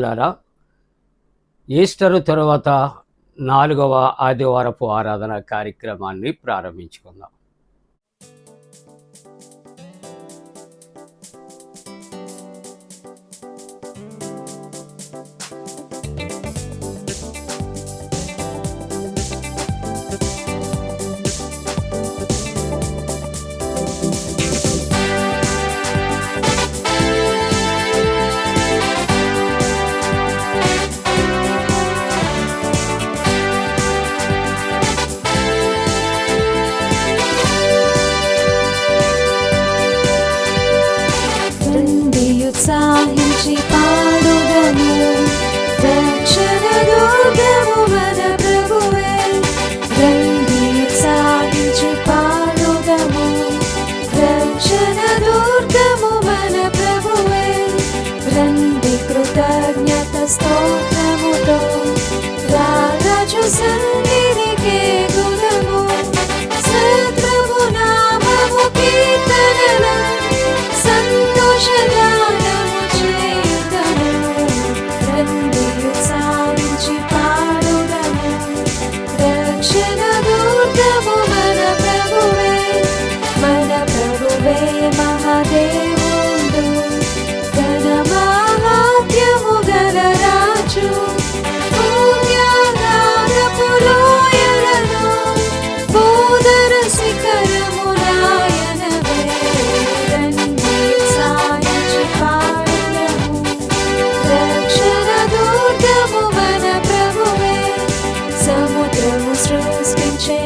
ప్రియులారా, ఈస్టరు తరువాత 4వ ఆదివారపు ఆరాధన కార్యక్రమాన్ని ప్రారంభించుకుందాం. ఉత్సాహించి పాడుదము, రక్షణ దుర్గము మన ప్రభువే. రండి ఉత్సాహించి పాడుదము, రక్షణ దుర్గము మన ప్రభువే. రండి కృతజ్ఞత స్తోత్రముతో రారాజు సన్నిధికి గుదము. సత్ప్రభు నామము కీర్తనల సంతోషగానము చేయుదము. రండి ఉత్సాహించి పాడుదము, రక్షణ దుర్గము మన ప్రభువే. మన ప్రభువే మహాదేవుడు, ఘన మహాత్మ్యము గల రాజు. పుణ్యాగారపు లోయలను బోధన శిఖరములాయనవే. రండి ఉత్సాహించి పాడుదము, రక్షణ దుర్గము మన ప్రభువే. సముద్రము సృష్టించెనాయనవే,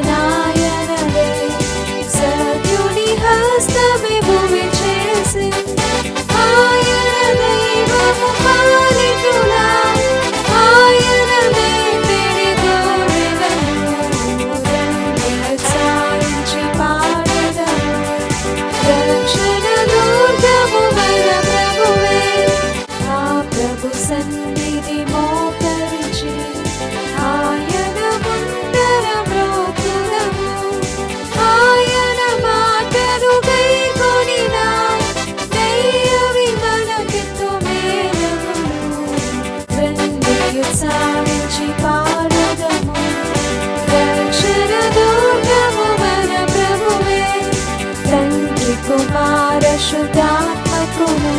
సత్యుని హస్తమే భూమి చేసి. ఆయన దైవము పాలితులా, ఆయన మేపిడి గోరెలను. రండి ఉత్సాహించి పాడుదము, రక్షణ దుర్గము మన ప్రభువే. ఆ ప్రభు సన్నిధి మోకరించి ఆయన ముందర మ్రోకుదము. ఆయన మాటలు గైకొనిన దైవవి మనకెంతో మేలగును. రండి ఉత్సాహించి పాడుదము, రక్షణ దుర్గము మన ప్రభువే. తండ్రి కుమార శుద్ధాత్మకును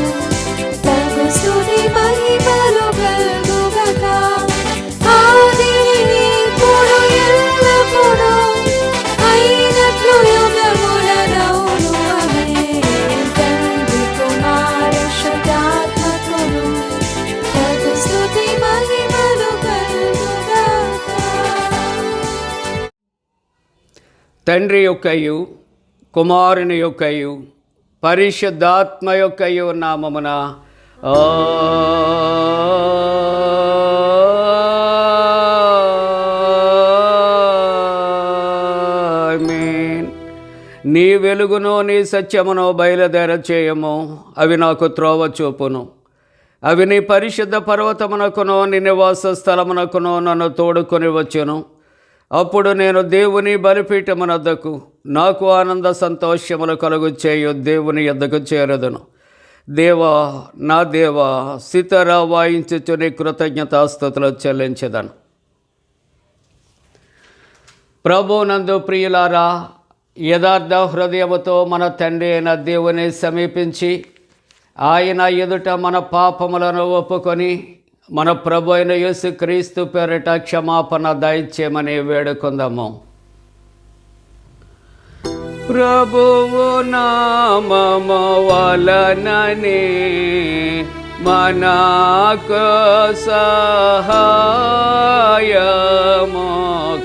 తగు స్తుతి మహిమలు కలుగుగాక. ఆదిని ఇప్పుడు ఎల్లప్పుడూ అయినట్లు యుగములనౌను. ఆమేన్. తండ్రి కుమార శుద్ధాత్మకును తగు స్తుతి మహిమలు కలుగుగాక. తండ్రి యొక్కయు కుమారుని యొక్కయు పరిశుద్ధాత్మ యొక్కయు నామమున ఆమేన్. నీ వెలుగును నీ సత్యమును బయలుదేర చేయము, అవి నాకు త్రోవ చూపును. అవి నీ పరిశుద్ధ పర్వతమునకును నీ నివాస స్థలమునకును నన్ను తోడుకొని వచ్చును. అప్పుడు నేను దేవుని బలిపీఠమునద్దకు, నాకు ఆనంద సంతోషములు కలుగు చేయు దేవుని యొద్దకు చేరదును. దేవా, నా దేవా, సితార వాయించుచు నీ కృతజ్ఞతాస్తుతులు చెల్లించెదను. ప్రభునందు ప్రియులారా, యథార్థ హృదయముతో మన తండ్రి అయిన దేవుని సమీపించి ఆయన ఎదుట మన పాపములను ఒప్పుకొని మన ప్రభు అయిన యేసుక్రీస్తు పేరిట క్షమాపణ దయచేయమని వేడుకుందాము. ప్రభువు నామము వలననే మనకు సహాయము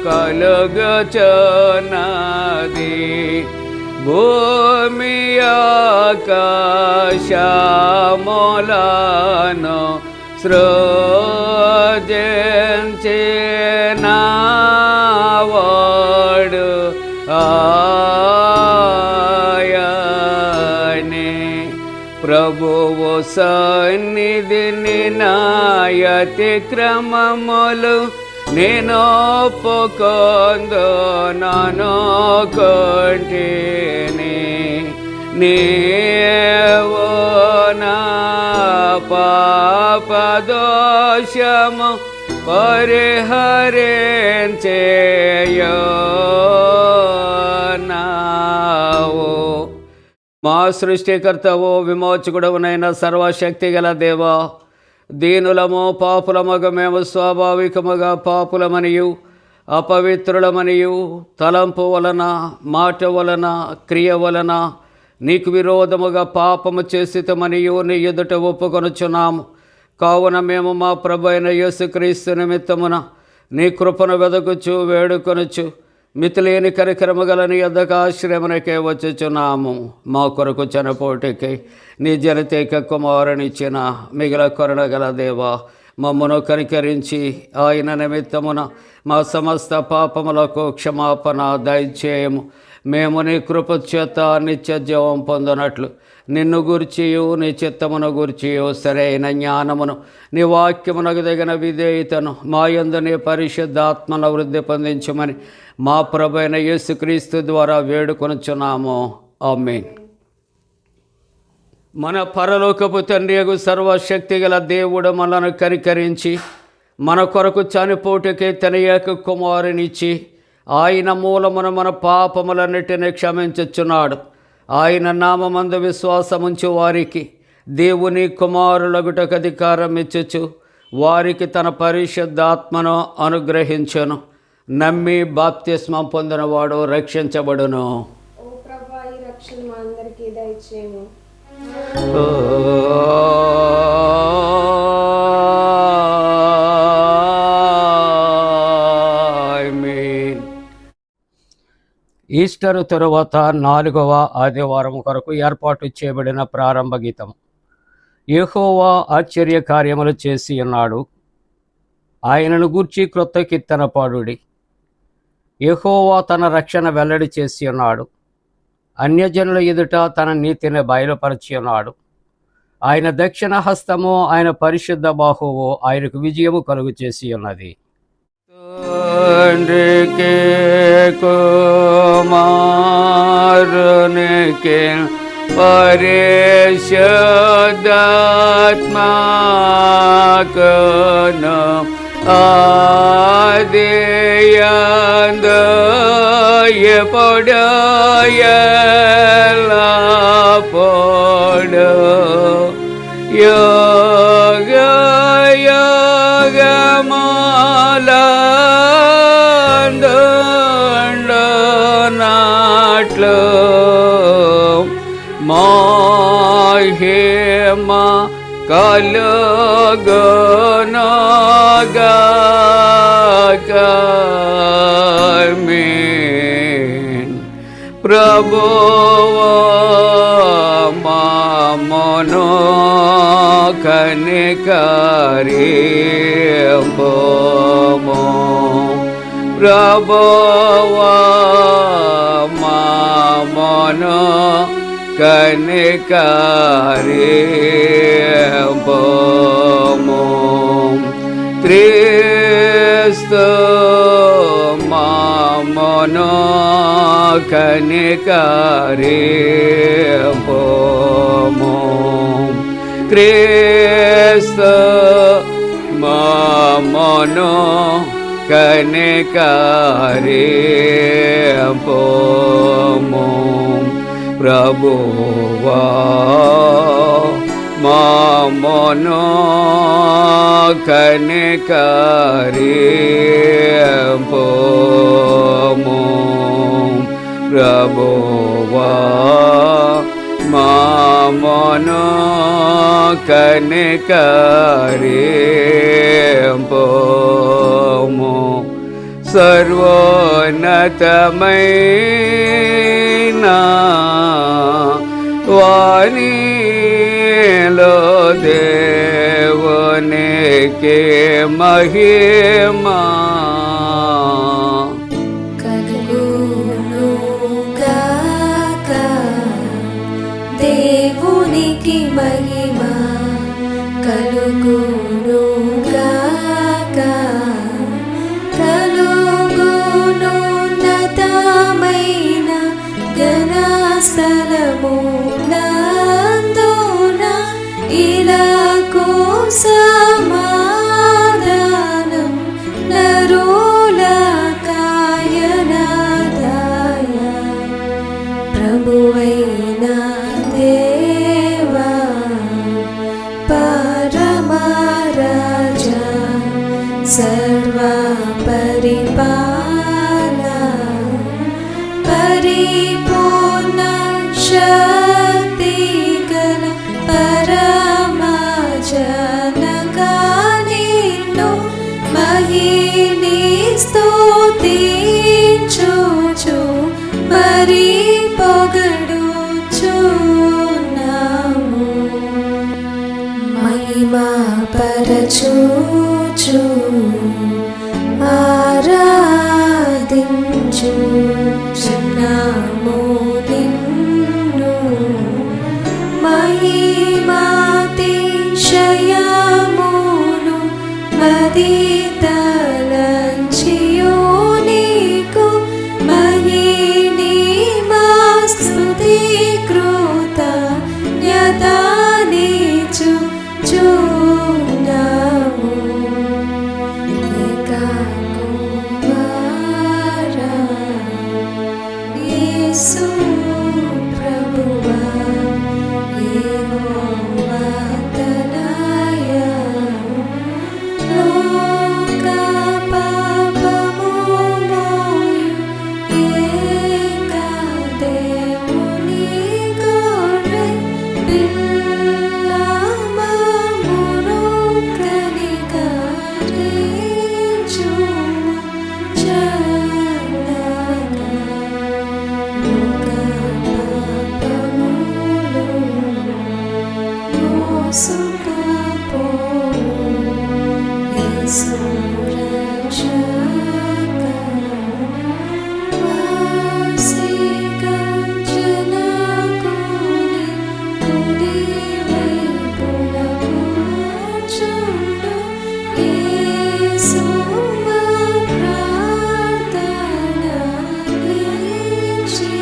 కలుగుచున్నది. భూమి ఆకాశములను సృజించినవాడు ఆయనే. ప్రభువు సన్నిధిని నాయతి క్రమములు నేను ఒప్పుకొందు నన్ను కొంటిని. నీవు నా పాపదోషము పరిహరించేయున్నావు. మా సృష్టికర్తవు విమోచకుడవునైన సర్వశక్తి గల దేవా, దీనులము పాపులమగు మేము స్వాభావికముగా పాపులమనియు అపవిత్రులమనియు తలంపు వలన మాట వలన క్రియ వలన నీకు విరోధముగా పాపము చేసితమనియు నీ ఎదుట ఒప్పుకొనుచున్నాము. కావున మేము మా ప్రభు అయిన యేసుక్రీస్తు నిమిత్తమున నీ కృపను వెదకుచు వేడుకొనుచు మితిలేని కరికరము గల నీ యొద్దకు ఆశ్రయమునకే వచ్చుచున్నాము. మా కొరకు చనిపోటికి నీ జనతేక కుమారునిచ్చిన మిగిల కరుణగల దేవా, మమ్మను కనికరించి ఆయన నిమిత్తమున మా సమస్త పాపములకు క్షమాపణ దయచేయము. మేము నీ కృప చేత నిత్య జీవం పొందినట్లు నిన్ను గూర్చియు నీ చిత్తమును గూర్చియు సరైన జ్ఞానమును నీ వాక్యమునకు తగిన విధేయతను మా యందు నీ పరిశుద్ధాత్మను వృద్ధి పొందించమని మా ప్రభు అయిన యేసుక్రీస్తు ద్వారా వేడుకొనుచున్నాము. ఆమేన్. మన పరలోకపు తండ్రియగు సర్వశక్తి గల దేవుడు మనను కనికరించి మన కొరకు చనిపోటుకే తన ఏక కుమారునిచ్చి ఆయన మూలమున మన పాపములన్నిటిని క్షమించుచున్నాడు. ఆయన నామమందు విశ్వాసముంచు వారికి దేవుని కుమారులగుటకు అధికారం ఇచ్చుచు వారికి తన పరిశుద్ధాత్మను అనుగ్రహించును. నమ్మి బాప్తిస్మం పొందినవాడు రక్షించబడును. ఓ ప్రభువా, ఈ రక్షణ మా అందరికీ దయచేయము. ఆమేన్. ఈస్టర్ తరువాత 4వ ఆదివారం కొరకు ఏర్పాటు చేయబడిన ప్రారంభ గీతం. యెహోవా ఆశ్చర్య కార్యములు చేసి ఉన్నాడు, ఆయనను గూర్చి క్రొత్త కీర్తన పాడుడి. యెహోవా తన రక్షణ వెల్లడి చేసి ఉన్నాడు, అన్యజనుల ఎదుట తన నీతిని బయలుపరచి ఉన్నాడు. ఆయన దక్షిణ హస్తము, ఆయన పరిశుద్ధ బాహువు ఆయనకు విజయము కలుగు చేసి ఉన్నది. తండ్రికి కుమారునికి పరిశుద్ధాత్మకును ఆదియందు ఎప్పుడు ఎల్లప్పుడు యుగ యుగములందుండునట్లు మహిమ కలుగునుగాక. ఆమేన్. ప్రభువా మమ్మును కనికరింపుము. ప్రభువా మమ్మును కనికరింపుము. క్రీస్తు మమ్మును కనికరింపుము. క్రీస్తు మమ్మును కనికరింపుము. ప్రభువా మమ్మును కనికరింపుము. ప్రభువా మమ్మును కనికరింపుము. సర్వోన్నతమైన వానిలో దేవునికి మహిమా కలుగునుగాక. దేవునికి మహిమ కలుగునుగాక. కలుగునున్నతమైన ఘనస్థలము सर्वा परिपाला परिपूर्ण शक्तिगल परमा जनका निन्नु महिनी स्तुतिंचुचु మరి పొగడుచున్నాము మహిమా పరచుచు ఆరాధించుచున్నాము నిన్ను మహిమాతిశయమును మదితలంచియు నీకు మహిమా స్తుతి కృతజ్ఞతానిచుచున్నాము ఏకా కుమారా యేసు ప్రభువా యెహోవా తనయా లోక పాపము మోయు ఏకా దేవుని గొర్రె పిల్ల మమ్మును కనికరించుము చల్లగా లోక పాపములు మోసుకపోవు యేసు రక్షక వాసిక జనకుని కుడి వైపున కూర్చుండు యేసు మా ప్రార్థన నిలిచి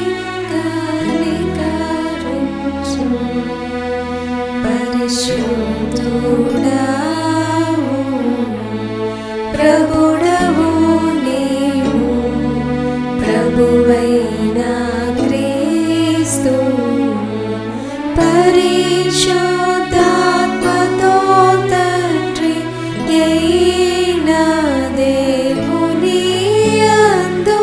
కనికరించు పరిశుద్ధుడావు ప్రభుడవు నీవు ప్రభువైన క్రీస్తు పరిశుద్ధాత్మతో తండ్రి అయిన దేవుని యందు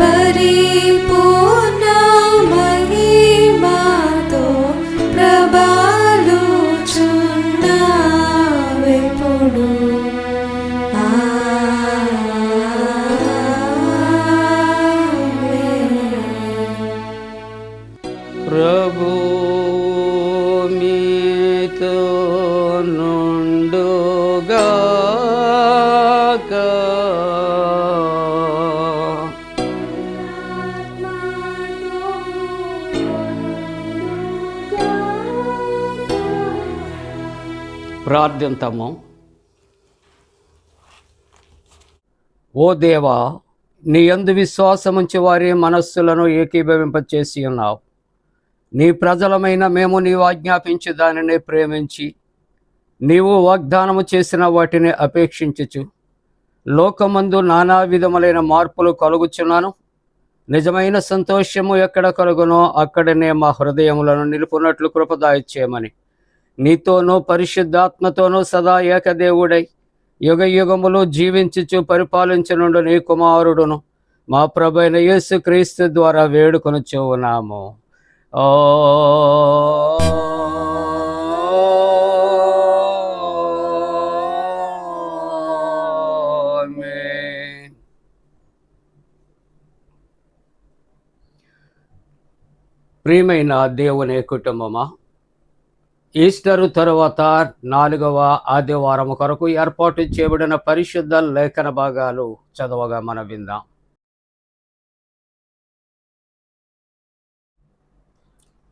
పరిపూర్ణ మహిమతో ప్రబలుచున్నావెప్పుడు ప్రభు మీతో నుండుగాక. ప్రార్థింతము. ఓ దేవా, నీ యందు విశ్వాసముంచి వారి మనస్సులను ఏకీభవింపచేసి ఉన్నావు. నీ ప్రజలమైన మేము నీవు ఆజ్ఞాపించి దానిని ప్రేమించి నీవు వాగ్దానము చేసిన వాటిని అపేక్షించుచు లోకమందు నానా విధములైన మార్పులు కలుగుచున్నాను. నిజమైన సంతోషము ఎక్కడ కలుగునో అక్కడనే మా హృదయములను నిలుపునట్లు కృపదాయిచ్చేయమని నీతోనూ పరిశుద్ధాత్మతోనూ సదా ఏకదేవుడై యుగ యుగములు జీవించుచు పరిపాలించనుండు నీ కుమారుడును మా ప్రభువైన యేసు క్రీస్తు ద్వారా వేడుకొనుచు ఉన్నాము. ఆమేన్. ప్రియమైన దేవుని కుటుంబమా, ఈస్టరు తరువాత 4వ ఆదివారం కొరకు ఏర్పాటు చేయబడిన పరిశుద్ధ లేఖన భాగాలు చదవగా మనం విందాం.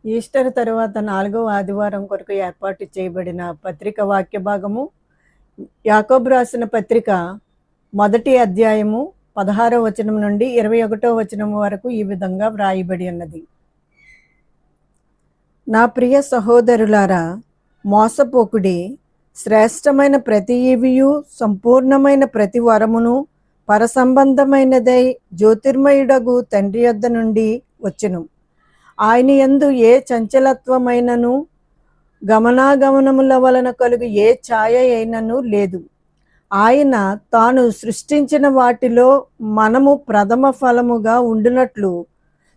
ఈస్టర్ తరువాత 4వ ఆదివారం కొరకు ఏర్పాటు చేయబడిన పత్రిక వాక్య భాగము యాకోబు రాసిన పత్రిక 1వ అధ్యాయము 16వ వచనం నుండి 21వ వచనం వరకు ఈ విధంగా వ్రాయబడి ఉన్నది. నా ప్రియ సహోదరులారా, మోసపోకుడి. శ్రేష్టమైన ప్రతి ఈవియు సంపూర్ణమైన ప్రతి వరమును పరసంబంధమైనదై జ్యోతిర్మయుడగు తండ్రి యొద్ద నుండి వచ్చును. ఆయన యందు ఏ చంచలత్వమైనను గమనాగమనముల వలన కలుగు ఏ ఛాయ అయినను లేదు. ఆయన తాను సృష్టించిన వాటిలో మనము ప్రథమ ఫలముగా ఉండునట్లు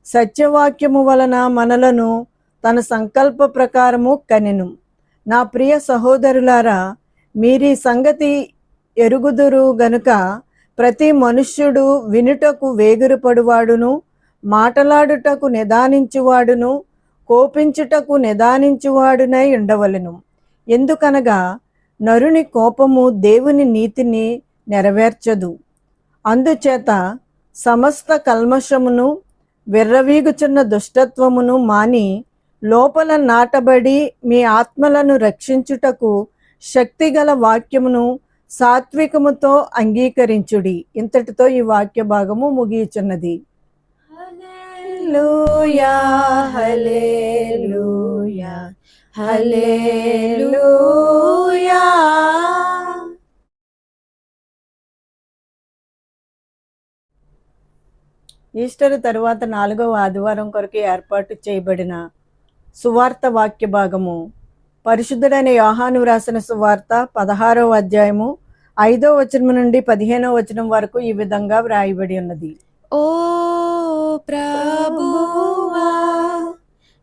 సత్యవాక్యము వలన మనలను తన సంకల్ప ప్రకారము కనెను. నా ప్రియ సహోదరులారా, మీరీ సంగతి ఎరుగుదురు గనుక ప్రతి మనుష్యుడు వినుటకు వేగిరపడువాడును, మాటలాడుటకు నిదానించువాడును, కోపించుటకు నిదానించువాడునై ఉండవలెను. ఎందుకనగా నరుని కోపము దేవుని నీతిని నెరవేర్చదు. అందుచేత సమస్త కల్మషమును విర్రవీగుచున్న దుష్టత్వమును మాని లోపల నాటబడి మీ ఆత్మలను రక్షించుటకు శక్తిగల వాక్యమును సాత్వికముతో అంగీకరించుడి. ఇంతటితో ఈ వాక్య భాగము ముగియుచున్నది. హల్లెలూయా హల్లెలూయా హల్లెలూయా. ఈస్టర్ తరువాత 4వ ఆదివారం కొరకు ఏర్పాటు చేయబడిన సువార్త వాక్య భాగము పరిశుద్ధుడైన యోహాను వ్రాసిన సువార్త 16వ అధ్యాయము 5వ వచనం నుండి 15వ వచనం వరకు ఈ విధంగా వ్రాయబడి ఉన్నది. ఓ ప్రభువా,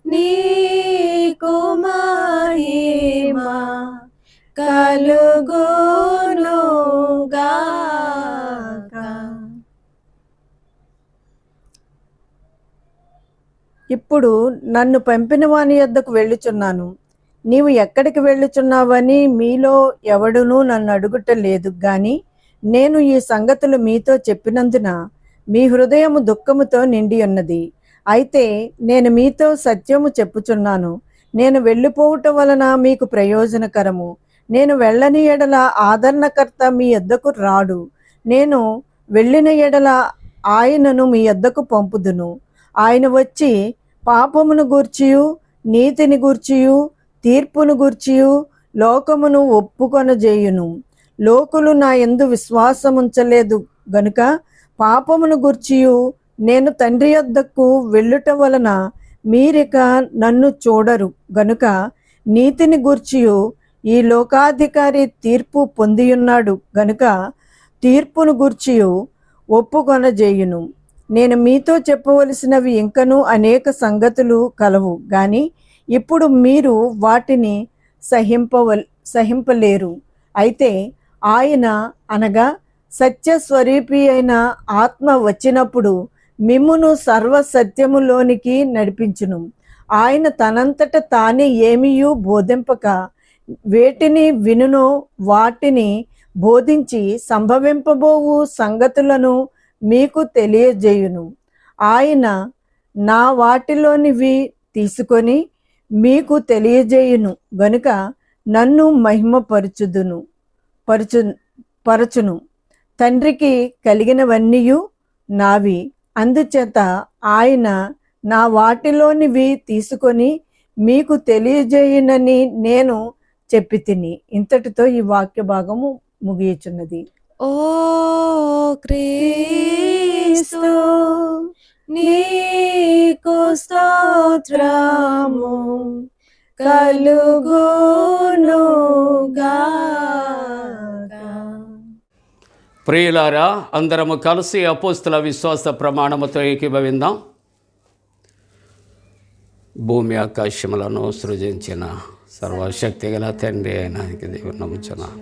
నీకు మహిమ కలుగునుగాక. ఇప్పుడు నన్ను పంపిన వాని యొద్దకు వెళ్ళుచున్నాను. నీవు ఎక్కడికి వెళ్ళుచున్నావని మీలో ఎవడునూ నన్ను అడుగుట లేదు గాని నేను ఈ సంగతులు మీతో చెప్పినందున మీ హృదయము దుఃఖముతో నిండి ఉన్నది. అయితే నేను మీతో సత్యము చెప్పుచున్నాను. నేను వెళ్ళిపోవుట వలన మీకు ప్రయోజనకరము. నేను వెళ్ళని ఎడల ఆదరణకర్త మీ యొద్దకు రాడు. నేను వెళ్ళిన ఎడల ఆయనను మీ యొద్దకు పంపుదును. ఆయన వచ్చి పాపమును గూర్చియు నీతిని గూర్చియు తీర్పును గూర్చియు లోకమును ఒప్పుకొనజేయును. లోకులు నా యందు విశ్వాసముంచలేదు గనుక పాపమును గూర్చియు నేను తండ్రి యొద్దకు వెళ్ళుట వలన మీరిక నన్ను చూడరు గనుక నీతిని గూర్చియు ఈ లోకాధికారి తీర్పు పొందియున్నాడు గనుక తీర్పును గూర్చియు ఒప్పుకొనజేయును. నేను మీతో చెప్పవలసినవి ఇంకనూ అనేక సంగతులు కలవు గాని ఇప్పుడు మీరు వాటిని సహింపలేరు. అయితే ఆయన అనగా సత్యస్వరూపి అయిన ఆత్మ వచ్చినప్పుడు మిమ్మును సర్వ సత్యములోనికి నడిపించును. ఆయన తనంతట తానే ఏమీయూ బోధింపక వేటిని వినునో వాటిని బోధించి సంభవింపబోవు సంగతులను మీకు తెలియజేయును. ఆయన నా వాటిలోనివి తీసుకొని మీకు తెలియజేయును గనుక నన్ను పరచును. తండ్రికి కలిగినవన్నీయు నావి. అందుచేత ఆయన నా వాటిలోనివి తీసుకొని మీకు తెలియజేయునని నేను చెప్పి తిని. ఇంతటితో ఈ వాక్య భాగము ముగియుచున్నది. ఓ క్రీస్తు, నీకు స్తోత్రము కలుగునుగాక. ప్రియులారా, అందరము కలిసి అపోస్తుల విశ్వాస ప్రమాణముతో ఏకీభవిందాం. భూమి ఆకాశములను సృజించిన సర్వశక్తి గల తండ్రి అయిన దేవుని నమ్ముచున్నాను.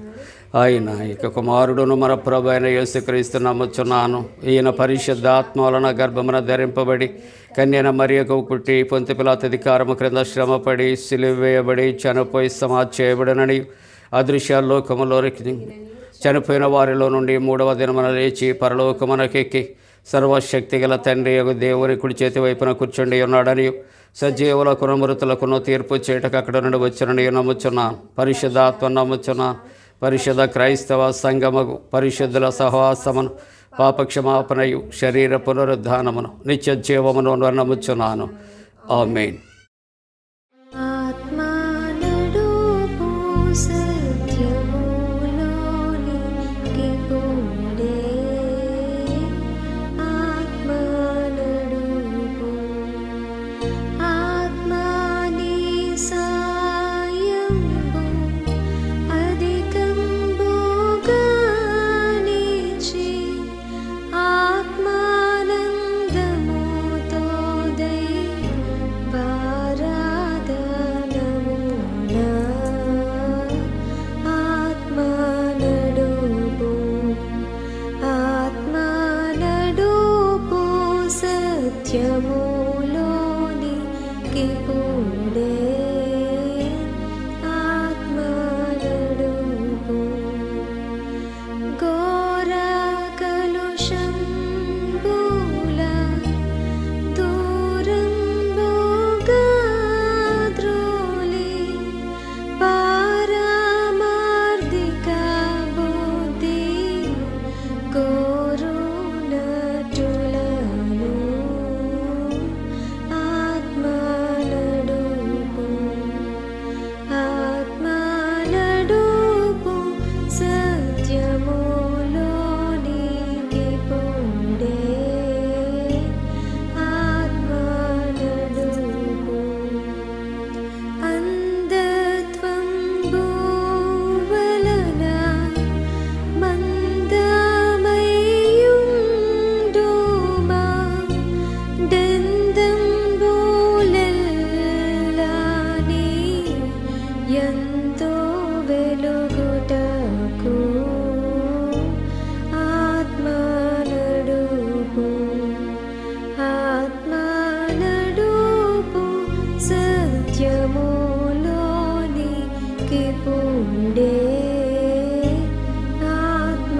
ఆయన ఇక కుమారుడును మన ప్రభు అయిన యేసుక్రీస్తు నమ్ముచున్నాను. ఈయన పరిశుద్ధ ఆత్మ వలన గర్భమున ధరింపబడి కన్యన మరియకు పుట్టి పొంతి పిలాతు అధికారము క్రింద శ్రమపడి సిలువ వేయబడి చనిపోయి సమాధి చేయబడినని అదృశ్య లోకములోనికి చనిపోయిన వారిలో నుండి 3వ దినమున లేచి పరలోకమునకెక్కి సర్వశక్తి గల తండ్రి యొక్క దేవుని కుడి చేతి వైపున కూర్చుండి ఉన్నాడని సజీవులకును మృతులకును తీర్పు చేయటకు అక్కడ నుండి వచ్చినని నమ్ముచున్నాను. పరిశుద్ధాత్మ నమ్ముచున్నాను. పరిశుద్ధ క్రైస్తవ సంగమగు పరిశుద్ధుల సహవాసమును పాపక్షమాపణయు శరీర పునరుద్ధానమును నిత్య జీవమును నమ్ముచున్నాను. ఆమేన్. అధికంబుగా సత్యములోనికి పూడే ఆత్మ నడుపు ఘోర కలుషంబుల దూరంబుగా ద్రోలి పారమార్థిక బుద్ధి కోరునటులను ఆత్మ నడుపు సత్యములోనికి పూడే ఆత్మ నడుపు అంధత్వంబు వలన మందమయ్యుండుమా దందంబులెల్లాని ఎంతో వెలుగుటకు ఆత్మ నడుపు సత్యములోనికి పూడే ఆత్మ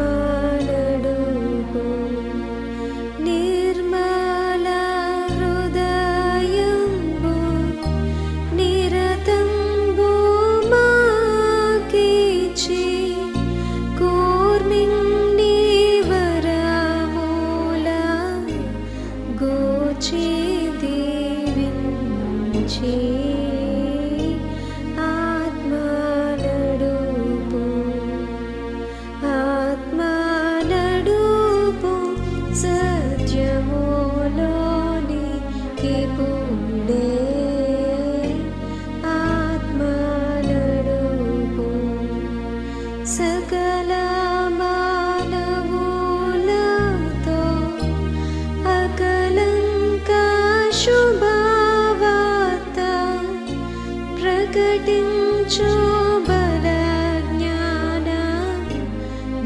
నడుపు నిర్మల హృదయంబు నిరతంబు మాకిచి కూర్మిండి వరమూల గోచి దీవించి ఆత్మ నడుపు సత్యములోనికి పూడే ఆత్మ నడుపు సకల మానవులతో అకలంక శుభవార్త ప్రకటించు బల జ్ఞాన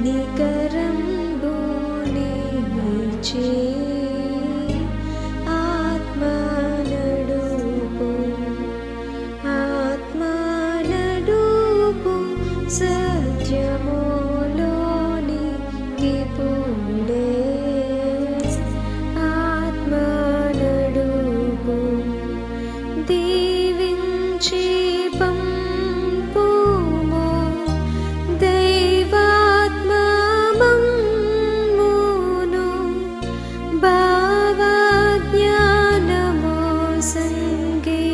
నికరంబు నిలిచి ఆత్మ నడుపు సత్యములోనికి పూడే ఆత్మ నడుపు దీవించి పంపుము దైవాత్మమమ్మును భావజ్ఞానము సంగి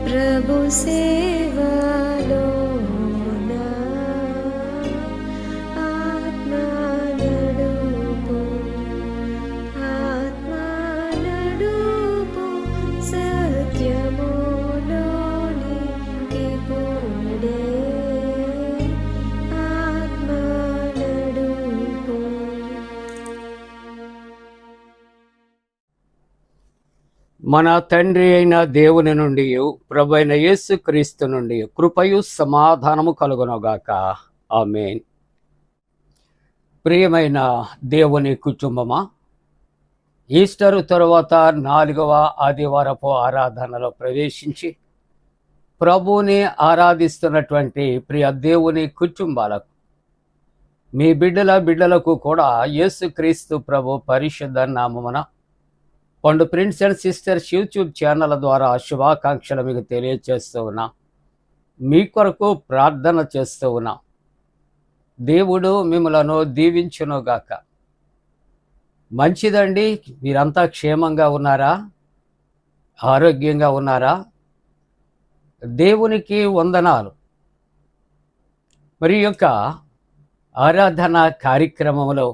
ప్రభు సేవలోన ఆత్మ నడుపు సత్యములోనికి పూడే ఆత్మ నడుపు మన తండ్రి అయిన దేవుని నుండి ప్రభైన యేసుక్రీస్తు నుండి కృపయు సమాధానము కలుగునుగాక ఆమేన్. ప్రియమైన దేవుని కుటుంబమా, ఈస్టర్ తరువాత 4వ ఆదివారపు ఆరాధనలో ప్రవేశించి ప్రభువుని ఆరాధిస్తున్నటువంటి ప్రియ దేవుని కుటుంబాలకు, మీ బిడ్డలకు కూడా యేసుక్రీస్తు ప్రభు పరిశుద్ధ నామమున పండు prince and sisters YouTube channel ద్వారా శుభాకాంక్షలు మీకు తెలియజేస్తూ ఉన్నా. మీ కొరకు ప్రార్థన చేస్తూ ఉన్నా. దేవుడు మిమ్మలను దీవించునుగాక. మంచిదండి, మీరంతా క్షేమంగా ఉన్నారా? ఆరోగ్యంగా ఉన్నారా? దేవునికి వందనాలు. మరి యొక్క ఆరాధన కార్యక్రమంలో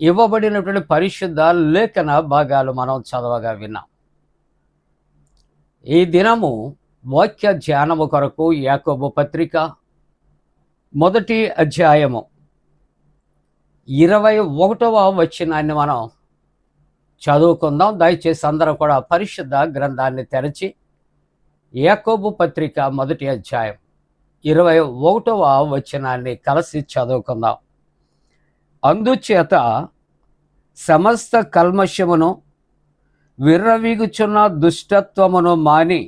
ఇవ్వబడినటువంటి పరిశుద్ధ లేఖన భాగాలు మనం చదవగా విన్నాం. ఈ దినము వాక్య ధ్యానము కొరకు యాకోబు పత్రిక 1వ అధ్యాయము 21వ వచనాన్ని మనం చదువుకుందాం. దయచేసి అందరూ కూడా పరిశుద్ధ గ్రంథాన్ని తెరచి యాకోబు పత్రిక 1వ అధ్యాయం 21వ వచనాన్ని కలిసి చదువుకుందాం. అందుచేత సమస్త కల్మషమును విర్రవీగుచున్న దుష్టత్వమును మాని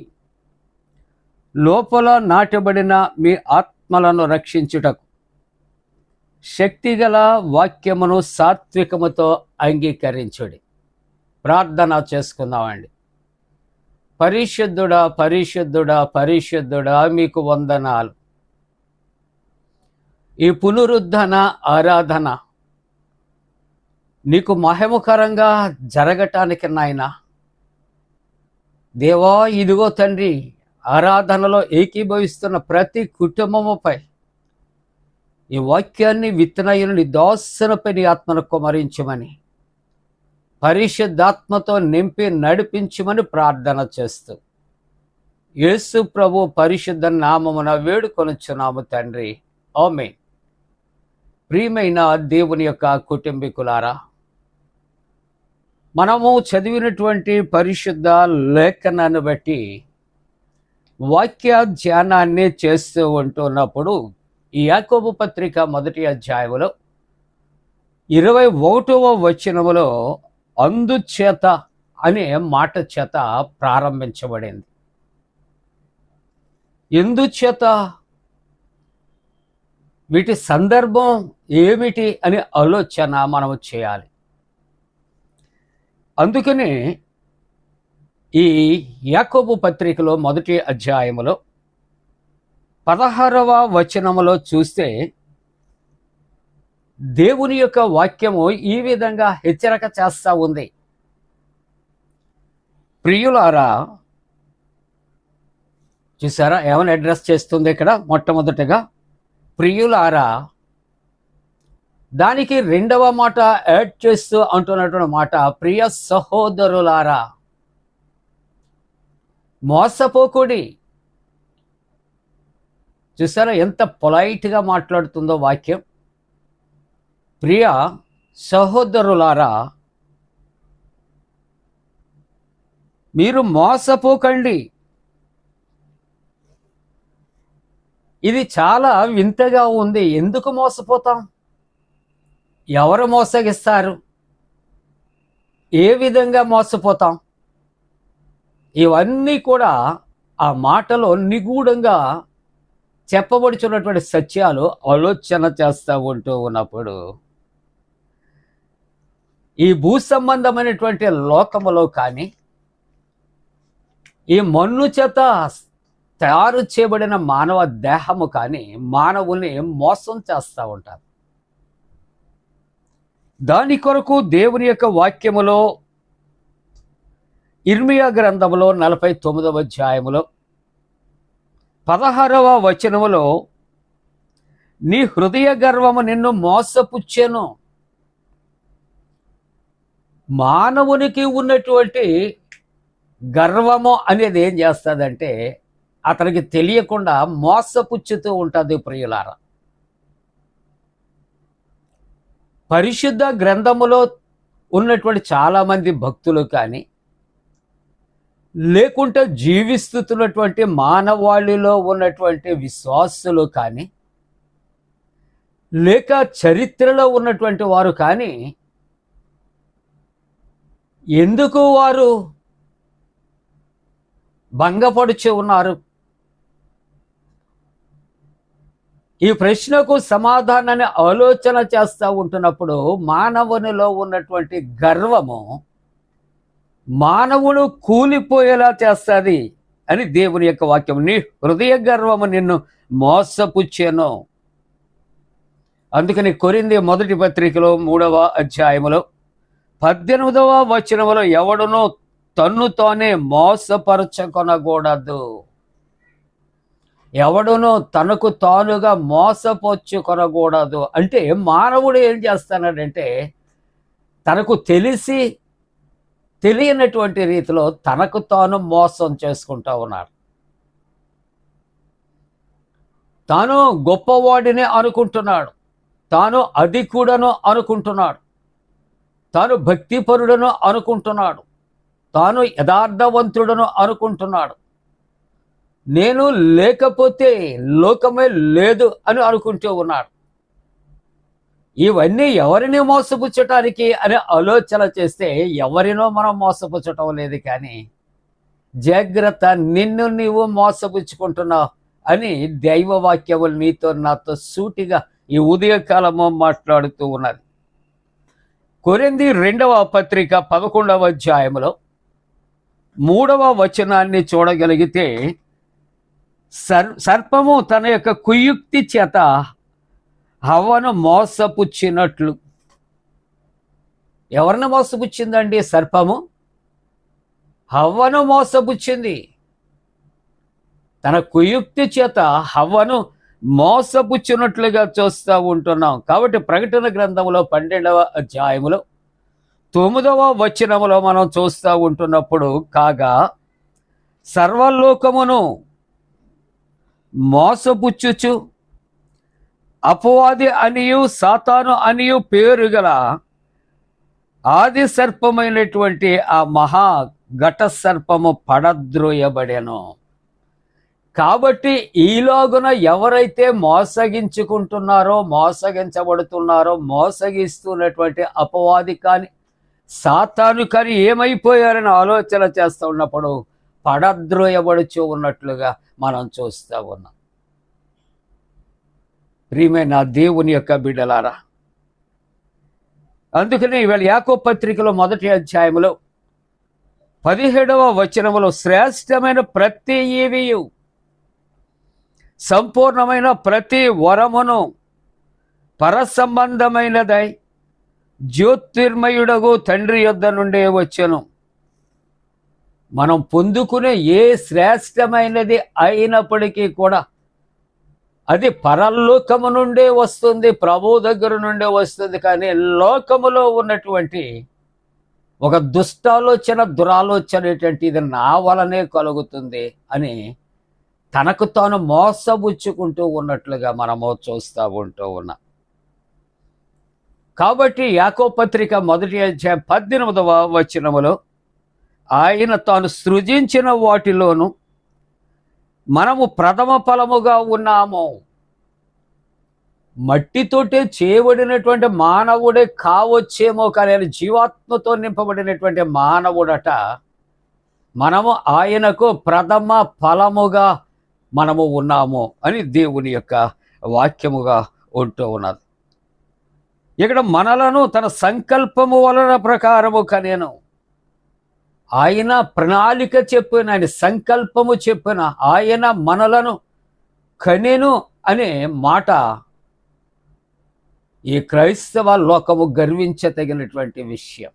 లోపల నాటబడిన మీ ఆత్మలను రక్షించుటకు శక్తిగల వాక్యమును సాత్వికముతో అంగీకరించుడి. ప్రార్థన చేసుకుందామండి. పరిశుద్ధుడా, పరిశుద్ధుడా, పరిశుద్ధుడా, మీకు వందనాలు. ఈ పునరుద్ధరణ ఆరాధన నీకు మహిమకరంగా జరగటానికి నాయన దేవా, ఇదిగో తండ్రి, ఆరాధనలో ఏకీభవిస్తున్న ప్రతి కుటుంబముపై ఈ వాక్యాన్ని విత్తనయుని నీ దాసునిపై నీ ఆత్మను కుమ్మరించమని, పరిశుద్ధాత్మతో నింపి నడిపించమని ప్రార్థన చేస్తూ యేసు ప్రభు పరిశుద్ధ నామమున వేడుకొనుచున్నాము తండ్రి. ఆమేన్. ప్రియమైన దేవుని యొక్క కుటుంబీకులారా, మనము చదివినటువంటి పరిశుద్ధ లేఖనాన్ని బట్టి వాక్య ధ్యానాన్ని చేస్తూ ఉంటున్నప్పుడు ఈ యాకోబు పత్రిక 1వ అధ్యాయములో 21వ వచనములో అందుచేత అనే మాట చేత ప్రారంభించబడింది. ఎందుచేత, వీటి సందర్భం ఏమిటి అని ఆలోచన మనము చేయాలి. అందుకని ఈ యాకోబు పత్రికలో 1వ అధ్యాయములో 16వ వచనములో చూస్తే దేవుని యొక్క వాక్యము ఈ విధంగా హెచ్చరిక చేస్తూ ఉంది. ప్రియులారా, చూసారా ఏమని అడ్రస్ చేస్తుంది ఇక్కడ? మొట్టమొదటిగా ప్రియులారా, దానికి రెండవ మాట యాడ్ చేస్తూ అంటున్నటువంటి మాట ప్రియ సహోదరులారా, మోసపోకుడి. చూసారా ఎంత పొలైట్గా మాట్లాడుతుందో వాక్యం. ప్రియ సహోదరులారా, మీరు మోసపోకండి. ఇది చాలా వింతగా ఉంది. ఎందుకు మోసపోతాం? ఎవరు మోసగిస్తారు? ఏ విధంగా మోసపోతాం? ఇవన్నీ కూడా ఆ మాటలో నిగూఢంగా చెప్పబడుచున్నటువంటి సత్యాలు ఆలోచన చేస్తూ ఉంటూ ఉన్నప్పుడు ఈ భూ సంబంధమైనటువంటి లోకములో కానీ, ఈ మన్ను చేత తయారు చేయబడిన మానవ దేహము కానీ మానవుని మోసం చేస్తూ ఉంటారు. దాని కొరకు దేవుని యొక్క వాక్యములో ఇర్మియా గ్రంథములో 49వ అధ్యాయములో 16వ వచనములో నీ హృదయ గర్వము నిన్ను మోసపుచ్చెను. మానవునికి ఉన్నటువంటి గర్వము అనేది ఏం చేస్తుందంటే అతనికి తెలియకుండా మోసపుచ్చుతూ ఉంటుంది. ప్రియులారా, పరిశుద్ధ గ్రంథములో ఉన్నటువంటి చాలామంది భక్తులు కానీ, లేకుంటే జీవిస్తున్నటువంటి మానవాళిలో ఉన్నటువంటి విశ్వాసులు కానీ, లేక చరిత్రలో ఉన్నటువంటి వారు కానీ, ఎందుకు వారు భంగపడుచు ఉన్నారు? ఈ ప్రశ్నకు సమాధానాన్ని ఆలోచన చేస్తూ ఉంటున్నప్పుడు మానవునిలో ఉన్నటువంటి గర్వము మానవుడు కూలిపోయేలా చేస్తుంది అని దేవుని యొక్క వాక్యం. నీ హృదయ గర్వము నిన్ను మోసపుచ్చెను. అందుకని కొరింథీ మొదటి పత్రికలో 3వ అధ్యాయములో 18వ వచనములో ఎవడునో తన్ను తానే మోసపరచుకొనకూడదు. ఎవడునో తనకు తానుగా మోసపరుచుకొనకూడదు. అంటే మానవుడు ఏం చేస్తున్నాడంటే తనకు తెలిసి తెలియనటువంటి రీతిలో తనకు తాను మోసం చేసుకుంటూ ఉన్నాడు. తాను గొప్పవాడిని అనుకుంటున్నాడు, తాను అధికుడను అనుకుంటున్నాడు, తాను భక్తిపరుడను అనుకుంటున్నాడు, తాను యథార్థవంతుడను అనుకుంటున్నాడు. నేను లేకపోతే లోకమే లేదు అని అనుకుంటూ ఉన్నాడు. ఇవన్నీ ఎవరిని మోసపుచ్చటానికి అని ఆలోచన చేస్తే ఎవరినో మనం మోసపుచ్చటం లేదు, కానీ జాగ్రత్త, నిన్ను నీవు మోసపుచ్చుకుంటున్నావు అని దైవవాక్యములు నీతో నాతో సూటిగా ఈ ఉదయకాలము మాట్లాడుతూ ఉన్నది. కొరింథీ 2వ పత్రిక 11వ అధ్యాయములో 3వ వచనాన్ని చూడగలిగితే, సర్పము తన యొక్క కుయుక్తి చేత హవ్వను మోసపుచ్చినట్లు. ఎవరిని మోసపుచ్చిందండి సర్పము? హవ్వను మోసపుచ్చింది. తన కుయుక్తి చేత హవ్వను మోసపుచ్చినట్లుగా చూస్తూ ఉంటున్నాం. కాబట్టి ప్రకటన గ్రంథంలో 12వ అధ్యాయములో 9వ వచనములో మనం చూస్తూ ఉంటున్నప్పుడు, కాగా సర్వలోకమును మోసపుచ్చుచు అపవాది అనియు సాతాను అనియు పేరు గల ఆది సర్పమైనటువంటి ఆ మహా ఘట సర్పము పడద్రోయబడెను. కాబట్టి ఈలోగున ఎవరైతే మోసగించుకుంటున్నారో, మోసగించబడుతున్నారో, మోసగిస్తున్నటువంటి అపవాది కానీ సాతాను కానీ ఏమైపోయారని ఆలోచన చేస్తూ ఉన్నప్పుడు పడద్రోయబడుచు ఉన్నట్లుగా మనం చూస్తూ ఉన్నాం. ప్రియమైన దేవుని యొక్క బిడ్డలారా, అందుకని ఇవాళ యాకోబు పత్రికలో 1వ అధ్యాయంలో 17వ వచనములో, శ్రేష్టమైన ప్రతి ఈవియు సంపూర్ణమైన ప్రతి వరమును పరసంబంధమైనదై జ్యోతిర్మయుడగు తండ్రి యొద్ద నుండే వచ్చెను. మనం పొందుకునే ఏ శ్రేష్టమైనది అయినప్పటికీ కూడా అది పరలోకము నుండే వస్తుంది, ప్రభు దగ్గర నుండే వస్తుంది. కానీ లోకములో ఉన్నటువంటి ఒక దుష్టాలోచన, దురాలోచన ఏంటంటే ఇది నా వలనే కలుగుతుంది అని తనకు తాను మోసబుచ్చుకుంటూ ఉన్నట్లుగా మనము చూస్తూ ఉంటూ ఉన్నాం. కాబట్టి యాకోబు పత్రిక 1వ అధ్యాయం 18వ వచనములో, ఆయన తాను సృజించిన వాటిలోను మనము ప్రథమ ఫలముగా ఉన్నాము. మట్టితోటే చేయబడినటువంటి మానవుడే కావచ్చేమో, కానీ ఆయన జీవాత్మతో నింపబడినటువంటి మానవుడట. మనము ఆయనకు ప్రథమ ఫలముగా మనము ఉన్నాము అని దేవుని యొక్క వాక్యముగా ఉంటూ ఉన్నది. ఇక్కడ మనలను తన సంకల్పము వలన ప్రకారము కనేను. ఆయన ప్రణాళిక చెప్పిన, ఆయన సంకల్పము చెప్పిన, ఆయన మనలను కనేను అనే మాట ఈ క్రైస్తవ లోకము గర్వించదగినటువంటి విషయం.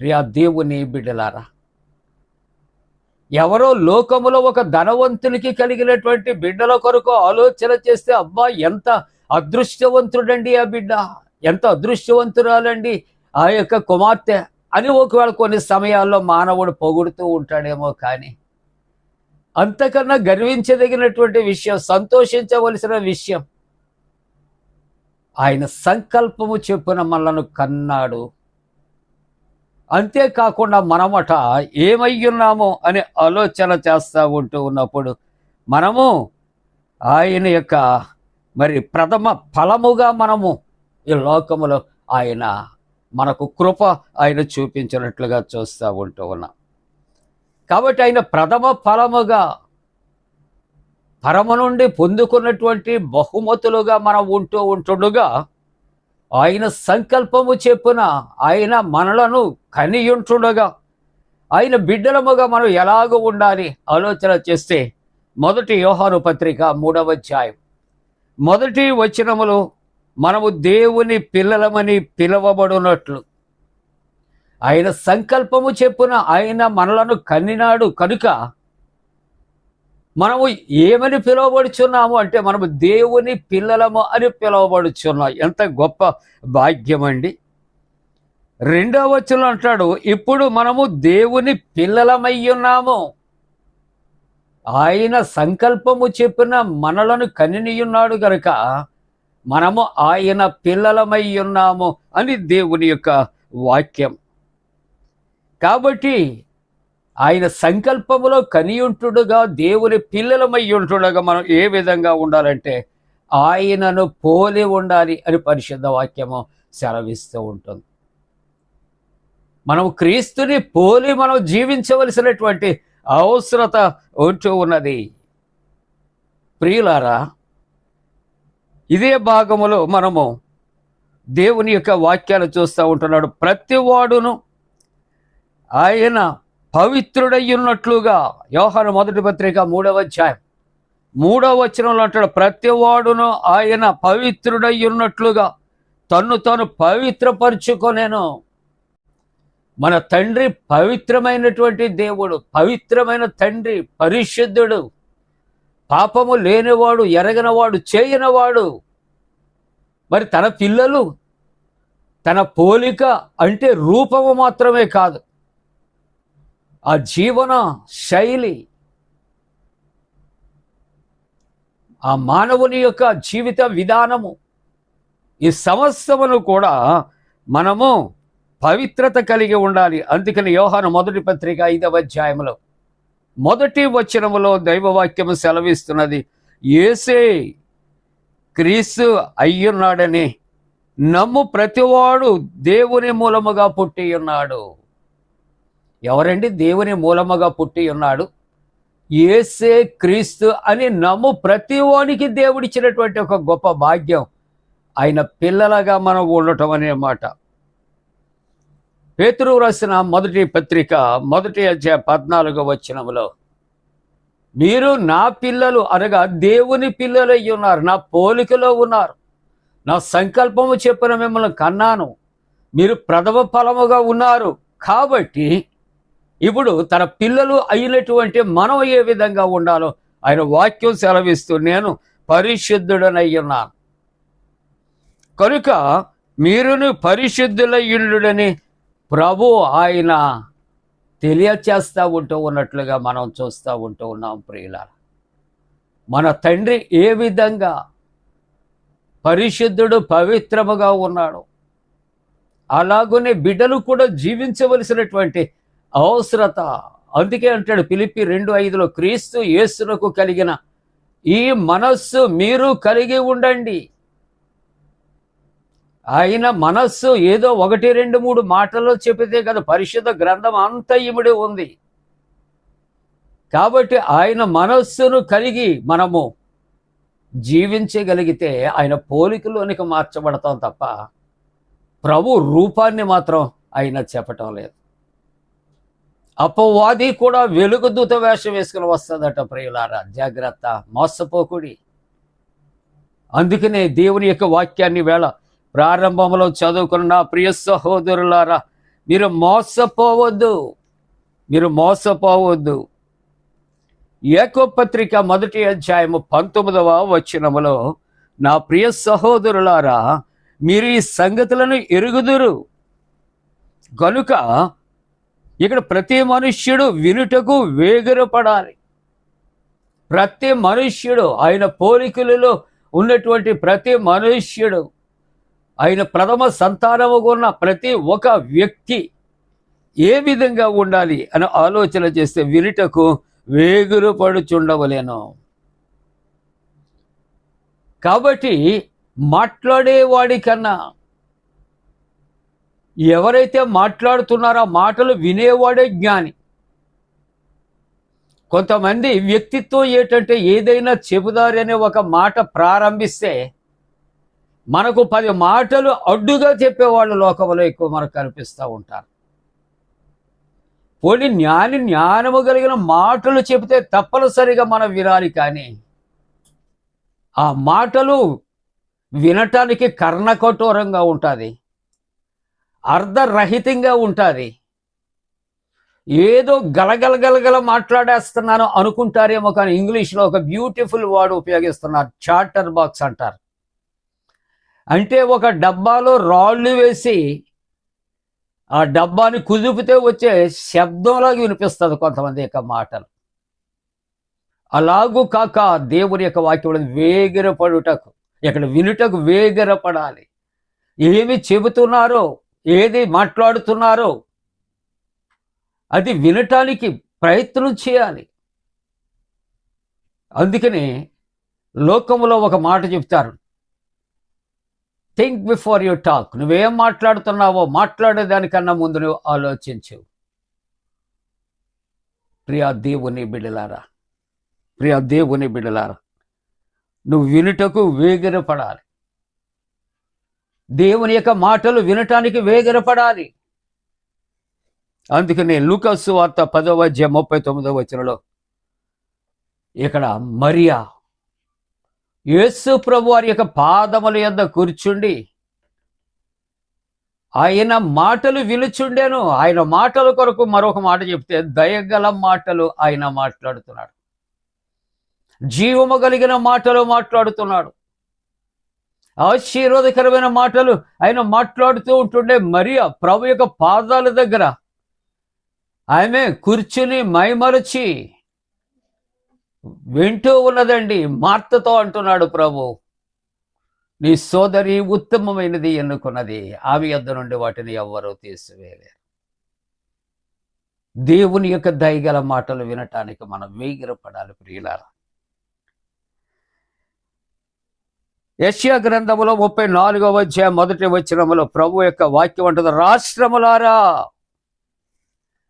ప్రియా దేవుని బిడ్డలారా, ఎవరో లోకములో ఒక ధనవంతునికి కలిగినటువంటి బిడ్డల కొరకు ఆలోచన చేస్తే, అబ్బా ఎంత అదృష్టవంతుడండి ఆ బిడ్డ, ఎంత అదృష్టవంతురాలండి ఆ యొక్క కుమార్తె అని ఒకవేళ కొన్ని సమయాల్లో మానవుడు పొగుడుతూ ఉంటాడేమో, కానీ అంతకన్నా గర్వించదగినటువంటి విషయం, సంతోషించవలసిన విషయం, ఆయన సంకల్పము చెప్పున మనలను కన్నాడు. అంతేకాకుండా మనమట ఏమయ్యున్నామో అని ఆలోచన చేస్తూ ఉంటూ ఉన్నప్పుడు మనము ఆయన యొక్క ప్రథమ ఫలముగా మనము ఈ లోకములో ఆయన మనకు కృప ఆయన చూపించినట్లుగా చూస్తూ ఉంటూ ఉన్నాం. కాబట్టి ఆయన ప్రథమ ఫలముగా పరమ నుండి పొందుకున్నటువంటి బహుమతులుగా మనం ఉంటుండగా, ఆయన సంకల్పము చెప్పున ఆయన మనలను కనియుంటుండగా, ఆయన బిడ్డలముగా మనం ఎలాగో ఉండాలి ఆలోచన చేస్తే, 1 యోహాను పత్రిక 3వ అధ్యాయం 1వ వచనములో, మనము దేవుని పిల్లలమని పిలువబడినట్లు ఆయన సంకల్పము చెప్పున ఆయన మనలను కనినాడు కనుక మనము ఏమని పిలువబడుచున్నాము అంటే, మనము దేవుని పిల్లలము అని పిలువబడుచున్నాం. ఎంత గొప్ప భాగ్యం అండి. 2వ వచనం అంటాడు, ఇప్పుడు మనము దేవుని పిల్లలమై ఉన్నాము. ఆయన సంకల్పము చెప్పిన మనలను కనినియున్నాడు గనుక మనము ఆయన పిల్లలమై ఉన్నాము అని దేవుని యొక్క వాక్యం. కాబట్టి ఆయన సంకల్పములో కనియుంటుడుగా దేవుని పిల్లలమై ఉంటుండగా మనం ఏ విధంగా ఉండాలంటే ఆయనను పోలి ఉండాలి అని పరిశుద్ధ వాక్యము సెలవిస్తూ ఉంటుంది. మనం క్రీస్తుని పోలి మనం జీవించవలసినటువంటి అవసరత ఉంటూ ఉన్నది. ప్రియులారా, ఇదే భాగములో మనము దేవుని యొక్క వాక్యాలు చూస్తూ ఉంటున్నాడు. ప్రతివాడును ఆయన పవిత్రుడయ్యున్నట్లుగా, యోహాను మొదటి పత్రిక 3వ అధ్యాయం 3వ వచనంలో అంటాడు, ప్రతివాడును ఆయన పవిత్రుడయ్యున్నట్లుగా తన్ను తాను పవిత్రపరుచుకొనేను. మన తండ్రి పవిత్రమైనటువంటి దేవుడు, పవిత్రమైన తండ్రి, పరిశుద్ధుడు, పాపము లేనివాడు, ఎరగనవాడు, చేయనవాడు. మరి తన పిల్లలు తన పోలిక అంటే రూపము మాత్రమే కాదు, ఆ జీవన శైలి, ఆ మానవుని యొక్క జీవిత విధానము, ఈ సమస్తమును కూడా మనము పవిత్రత కలిగి ఉండాలి. అందుకని యోహాను మొదటి పత్రిక 5వ అధ్యాయంలో మొదటి వచనములో దైవవాక్యము సెలవిస్తున్నది, యేసే క్రీస్తు అయ్యున్నాడని నమ్ము ప్రతివాడు దేవుని మూలముగా పుట్టి ఉన్నాడు. ఎవరండి దేవుని మూలముగా పుట్టి ఉన్నాడు? యేసే క్రీస్తు అని నమ్ము ప్రతివానికి దేవుడిచ్చినటువంటి ఒక గొప్ప భాగ్యం ఆయన పిల్లలుగా మనం ఉండటం అనే మాట. పేతురు రాసిన మొదటి పత్రిక 1వ అధ్యాయం 14వ వచనములో, మీరు నా పిల్లలు అనగా దేవుని పిల్లలై ఉన్నారు, నా పోలికలో ఉన్నారు, నా సంకల్పము చెప్పిన మిమ్మల్ని కన్నాను, మీరు ప్రథమ ఫలముగా ఉన్నారు. కాబట్టి ఇప్పుడు తన పిల్లలు అయినటువంటి మనం ఏ విధంగా ఉండాలో ఆయన వాక్యం సెలవిస్తూ, నేను పరిశుద్ధుడనై ఉన్నాను కనుక మీరును పరిశుద్ధులయ్యుండుడని ప్రభు ఆయన తెలియచేస్తూ ఉంటూ ఉన్నట్లుగా మనం చూస్తూ ఉంటూ ఉన్నాం. ప్రియులారా, మన తండ్రి ఏ విధంగా పరిశుద్ధుడు, పవిత్రముగా ఉన్నాడు, అలాగనే బిడ్డలు కూడా జీవించవలసినటువంటి అవసరత. అందుకే అంటాడు ఫిలిప్పీ 2:5లో, క్రీస్తు యేసునకు కలిగిన ఈ మనస్సు మీరు కలిగి ఉండండి. ఆయన మనస్సు ఏదో 1, 2, 3 మాటల్లో చెప్పితే కదా, పరిశుద్ధ గ్రంథం అంతా ఇమిడి ఉంది. కాబట్టి ఆయన మనస్సును కలిగి మనము జీవించగలిగితే ఆయన పోలికలోనికి మార్చబడతాం తప్ప ప్రభు రూపాన్ని మాత్రం ఆయన చెప్పటం లేదు. అపవాది కూడా వెలుగుదూత వేషం వేసుకుని వస్తుందట. ప్రియులారా, జాగ్రత్త, మోసపోకుడి. అందుకనే దేవుని యొక్క వాక్యాన్ని వేళ ప్రారంభంలో చదువుకున్న నా ప్రియ సహోదరులారా, మీరు మోసపోవద్దు, మీరు మోసపోవద్దు. యాకోబు పత్రిక 1వ అధ్యాయము 19వ వచనములో, నా ప్రియ సహోదరులారా, మీరు ఈ సంగతులను ఎరుగుదురు గనుక ఇక్కడ ప్రతి మనుష్యుడు వినుటకు వేగిరపడాలి. ప్రతి మనుష్యుడు, ఆయన పోలికలలో ఉన్నటువంటి ప్రతి మనుష్యుడు, ఆయన ప్రథమ సంతానముగా ఉన్న ప్రతి ఒక్క వ్యక్తి ఏ విధంగా ఉండాలి అని ఆలోచన చేస్తే వినుటకు వేగిరపడుచుండవలేను. కాబట్టి మాట్లాడేవాడి కన్నా ఎవరైతే మాట్లాడుతున్నారో ఆ మాటలు వినేవాడే జ్ఞాని. కొంతమంది వ్యక్తిత్వం ఏంటంటే ఏదైనా చెబుదారి అనే ఒక మాట ప్రారంభిస్తే మనకు 10 మాటలు అడ్డుగా చెప్పేవాళ్ళు లోకంలో ఎక్కువ మనకు కనిపిస్తూ ఉంటారు. పోనీ జ్ఞానము కలిగిన మాటలు చెబితే తప్పనిసరిగా మనం వినాలి, కానీ ఆ మాటలు వినటానికి కర్ణకఠోరంగా ఉంటుంది, అర్ధరహితంగా ఉంటుంది. ఏదో గలగలగలగల మాట్లాడేస్తున్నాను అనుకుంటారేమో, కానీ ఇంగ్లీష్లో ఒక బ్యూటిఫుల్ వర్డ్ ఉపయోగిస్తున్నారు, చాటర్ బాక్స్ అంటారు. అంటే ఒక డబ్బాలో రాళ్ళు వేసి ఆ డబ్బాని కుదిపితే వచ్చే శబ్దంలాగా వినిపిస్తుంది కొంతమంది యొక్క మాటలు. అలాగూ కాక దేవుని యొక్క వాక్యం వేగిరపడుటకు, ఇక్కడ వినుటకు వేగిరపడాలి. ఏమి చెబుతున్నారో, ఏది మాట్లాడుతున్నారో అది వినటానికి ప్రయత్నం చేయాలి. అందుకని లోకములో ఒక మాట చెప్తారు, థింక్ బిఫోర్ యూ టాక్. నువ్వేం మాట్లాడుతున్నావో మాట్లాడేదానికన్నా ముందు నువ్వు ఆలోచించు. ప్రియా దేవుని బిడ్డలారా, ప్రియా దేవుని బిడ్డలారా, నువ్వు వినుటకు వేగిరపడాలి. దేవుని యొక్క మాటలు వినటానికి వేగిరపడాలి. అందుకనే లూకా సువార్త 10:39 ఇక్కడ మరియా యేసు ప్రభు వారి యొక్క పాదముల యొద్ద కూర్చుండి ఆయన మాటలు వినుచుండెను. ఆయన మాటల కొరకు మరొక మాట చెప్తే దయగల మాటలు ఆయన మాట్లాడుతున్నాడు, జీవము కలిగిన మాటలు మాట్లాడుతున్నాడు, ఆశీర్వాదకరమైన మాటలు ఆయన మాట్లాడుతూ ఉంటుండే. మరియా ప్రభు యొక్క పాదాల దగ్గర ఆమె కూర్చుని మైమరచి వింటూ ఉన్నదండి. మార్తతో అంటున్నాడు ప్రభు, నీ సోదరి ఉత్తమమైనది ఎన్నుకున్నది, ఆమె యొద్ద నుండి వాటిని ఎవ్వరూ తీసివేయలేరు. దేవుని యొక్క దయగల మాటలు వినటానికి మనం వేగిరపడాలి ప్రియులారా. యెషయా గ్రంథములో 34:1 ప్రభు యొక్క వాక్యం అంటుంది, రాష్ట్రములారా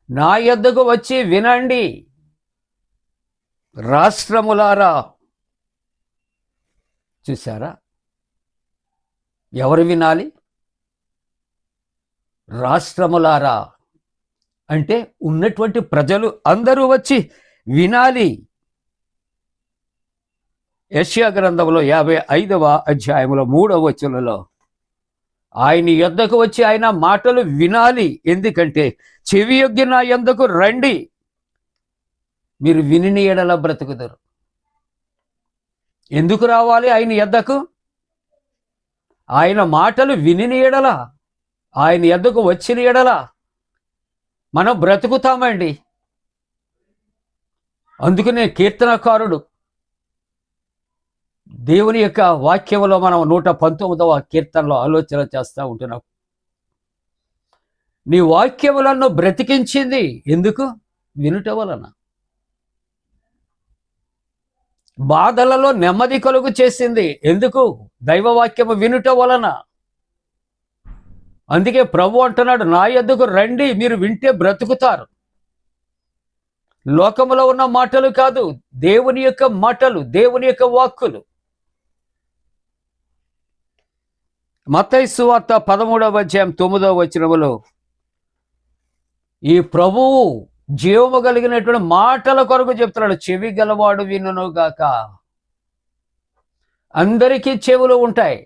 నా యొద్దకు వచ్చి వినండి. రాష్ట్రములారా, చూసారా? ఎవరు వినాలి? రాష్ట్రములారా అంటే ఉన్నటువంటి ప్రజలు అందరూ వచ్చి వినాలి. యెషయా గ్రంథంలో 55:3 ఆయన యొద్దకు వచ్చి ఆయన మాటలు వినాలి. ఎందుకంటే చెవియొగ్గి నా యొద్దకు రండి, మీరు విని ఎడల బ్రతుకుదురు. ఎందుకు రావాలి ఆయన యొద్దకు? ఆయన మాటలు విని ఎడల, ఆయన యొద్దకు వచ్చిన ఎడల మనం బ్రతుకుతామండి. అందుకనే కీర్తనకారుడు దేవుని యొక్క వాక్యంలో మనం 119వ కీర్తనలో ఆలోచన చేస్తూ ఉంటున్నాం. నీ వాక్యములను బ్రతికించింది ఎందుకు? వినుట వలన. బాధలలో నెమ్మది కలుగు చేసింది ఎందుకు? దైవవాక్యము వినుట వలన. అందుకే ప్రభు అంటున్నాడు, నా యొద్దకు రండి, మీరు వింటే బ్రతుకుతారు. లోకములో ఉన్న మాటలు కాదు, దేవుని యొక్క మాటలు, దేవుని యొక్క వాక్కులు. మత్తయి సువార్త 13:9 ఈ ప్రభువు జీవము కలిగినటువంటి మాటల కొరకు చెప్తున్నాడు, చెవి గలవాడు వినును గాక. అందరికీ చెవులు ఉంటాయి.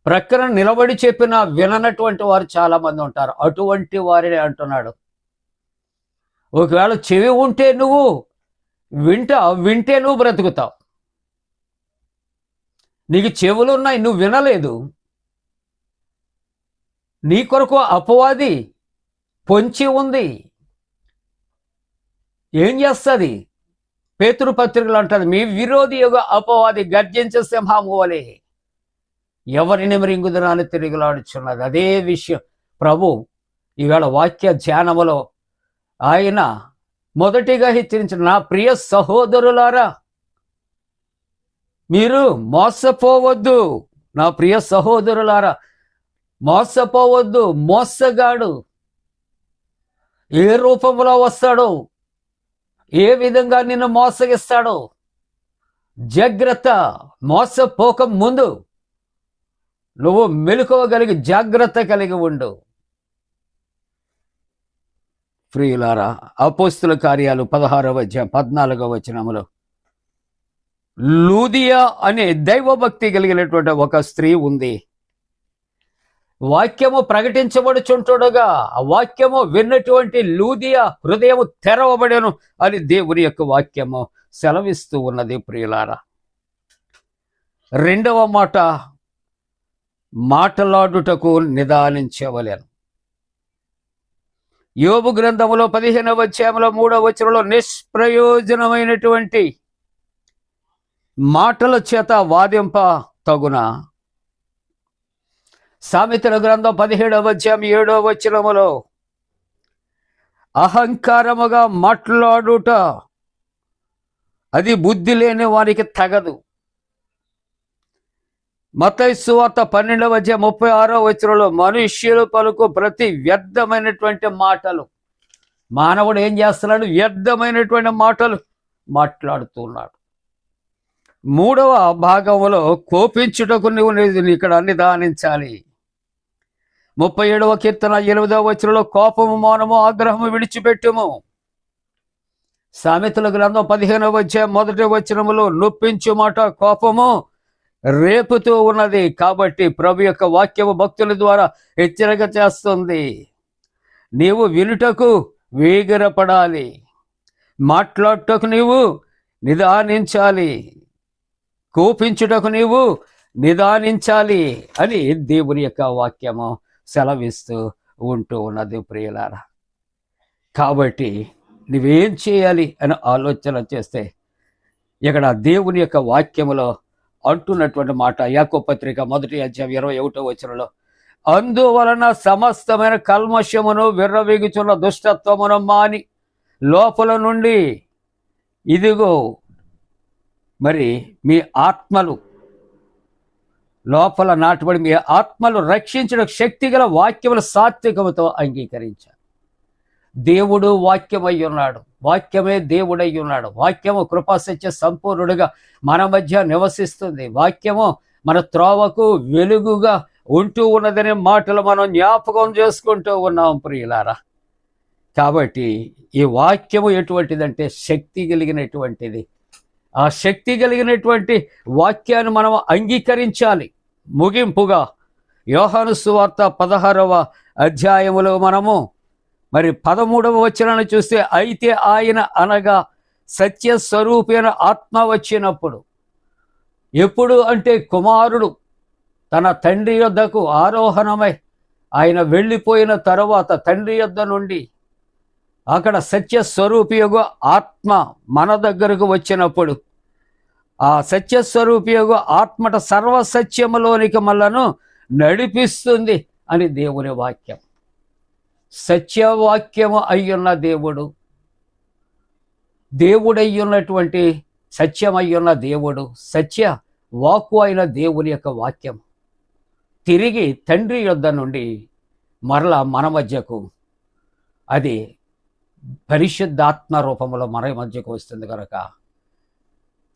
ప్రక్కన నిలబడి చెప్పిన విననటువంటి వారు చాలా మంది ఉంటారు. అటువంటి వారిని అంటున్నాడు. ఒకవేళ చెవి ఉంటే నువ్వు వింటే నువ్వు బ్రతుకుతావు. నీకు చెవులు ఉన్నాయి, నువ్వు వినలేదు, నీ కొరకు అపవాది పొంచి ఉంది. ఏం చేస్తుంది? పేతురు పత్రికలు అంటది, మీ విరోధి యొక్క అపవాది గర్జించే సింహము వలె ఎవరిని మృంగుదనాన్ని తిరుగులాడుచున్నది. అదే విషయం ప్రభు ఈవేళ వాక్య ధ్యానములో ఆయన మొదటిగా హెచ్చరించిన, నా ప్రియ సహోదరులారా మీరు మోసపోవద్దు. నా ప్రియ సహోదరులారా మోసపోవద్దు. మోసగాడు ఏ రూపంలో వస్తాడో, ఏ విధంగా నిన్ను మోసగిస్తాడో జాగ్రత్త. మోసపోక ముందు నువ్వు మెలకువగలిగి జాగ్రత్త కలిగి ఉండు. ప్రియులారా, అపోస్తుల కార్యాలు 16:14 లూదియా అనే దైవభక్తి కలిగినటువంటి ఒక స్త్రీ ఉంది. వాక్యము ప్రకటించబడుచుంటుండగా ఆ వాక్యము విన్నటువంటి లూదియా హృదయము తెరవబడెను అని దేవుని యొక్క వాక్యము సెలవిస్తూ ఉన్నది. ప్రియులారా, రెండవ మాట, మాటలాడుటకు నిదానించవలెను. యోబు గ్రంథములో 15:3 నిష్ప్రయోజనమైనటువంటి మాటల చేత వాదింప తగున. సామెతల గ్రంథం 17:7 అహంకారముగా మాట్లాడుట అది బుద్ధి లేని వారికి తగదు. మత్తయి సువార్త 12:36 మనుష్యులు పలుకు ప్రతి వ్యర్థమైనటువంటి మాటలు. మానవుడు ఏం చేస్తున్నాడు? వ్యర్థమైనటువంటి మాటలు మాట్లాడుతున్నాడు. 3వ భాగంలో కోపించుటకు నువ్వు ఇక్కడ నిదానించాలి. 37వ కీర్తన 8వ కోపము మౌనము ఆగ్రహము విడిచిపెట్టుము. సామెతల గ్రంథం 15వ నొప్పించు మాట కోపము రేపుతూ ఉన్నది. కాబట్టి ప్రభు యొక్క వాక్యము భక్తుల ద్వారా హెచ్చరిక చేస్తుంది. నీవు వినుటకు వేగిరపడాలి, మాట్లాడుటకు నీవు నిదానించాలి, కోపించుటకు నీవు నిదానించాలి అని దేవుని యొక్క వాక్యము సెలవిస్తూ ఉంటూ ఉన్నది ప్రియులారా. కాబట్టి నువ్వేం చేయాలి అని ఆలోచన చేస్తే ఇక్కడ దేవుని యొక్క వాక్యములో అంటున్నటువంటి మాట, యాకోబు పత్రిక 1:21 అందువలన సమస్తమైన కల్మషమును విర్రవీగుచున్న దుష్టత్వమును మాని లోపల నుండి ఇదిగో మరి మీ ఆత్మలు లోపల నాటబడి మీ ఆత్మలు రక్షించడం శక్తిగల వాక్యముల సాత్వికముతో అంగీకరించారు. దేవుడు వాక్యమై ఉన్నాడు, వాక్యమే దేవుడై ఉన్నాడు. వాక్యము కృపాసత్య సంపూర్ణుడిగా మన మధ్య నివసిస్తుంది. వాక్యము మన త్రోవకు వెలుగుగా ఉంటూ ఉన్నదనే మాటలు మనం జ్ఞాపకం చేసుకుంటూ ఉన్నాం ప్రియులారా. కాబట్టి ఈ వాక్యము ఎటువంటిదంటే శక్తి కలిగినటువంటిది. ఆ శక్తి కలిగినటువంటి వాక్యాన్ని మనం అంగీకరించాలి. ముగింపుగా యోహాను సువార్త 16వ మనము మరి 13వ చూస్తే అయితే ఆయన అనగా సత్య స్వరూపైన ఆత్మ వచ్చినప్పుడు, ఎప్పుడు అంటే కుమారుడు తన తండ్రి యొద్దకు ఆరోహణమై ఆయన వెళ్ళిపోయిన తరువాత తండ్రి యొద్ద నుండి అక్కడ సత్య స్వరూపియగు ఆత్మ మన దగ్గరకు వచ్చినప్పుడు ఆ సత్య స్వరూపియగు ఆత్మట సర్వసత్యములోనికి మనలను నడిపిస్తుంది అని దేవుని వాక్యం. సత్యవాక్యము అయ్యున్న దేవుడు, దేవుడయ్యున్నటువంటి సత్యమయ్యున్న దేవుడు, సత్య వాక్కు అయిన దేవుని యొక్క వాక్యం తిరిగి తండ్రి యొద్ద నుండి మరలా మన మధ్యకు అది పరిశుద్ధాత్మ రూపంలో మన మధ్యకు వస్తుంది కనుక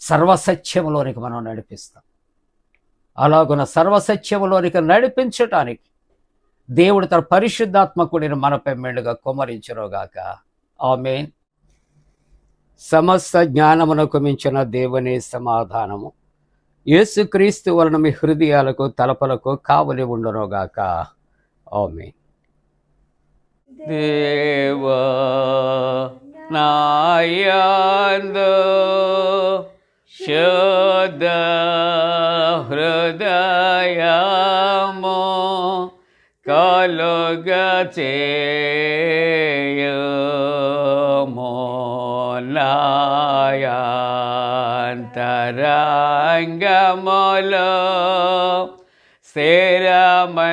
సర్వసత్యములోనికి మనం నడిపిస్తాం. అలాగున సర్వసత్యములోనికి నడిపించటానికి దేవుడు తన పరిశుద్ధాత్మ కూడిన మనపై మెండుగా కుమ్మరించునుగాక. ఆమేన్. సమస్త జ్ఞానమునకు మించిన దేవుని సమాధానము యేసుక్రీస్తు వలన మీ హృదయాలకు తలపలకు కావలి ఉండునుగాక. ఆమేన్. దేవా నాయందు శుద్ధ హృదయము కలుగచేయుము నాయంతరంగములో స్థిరమైన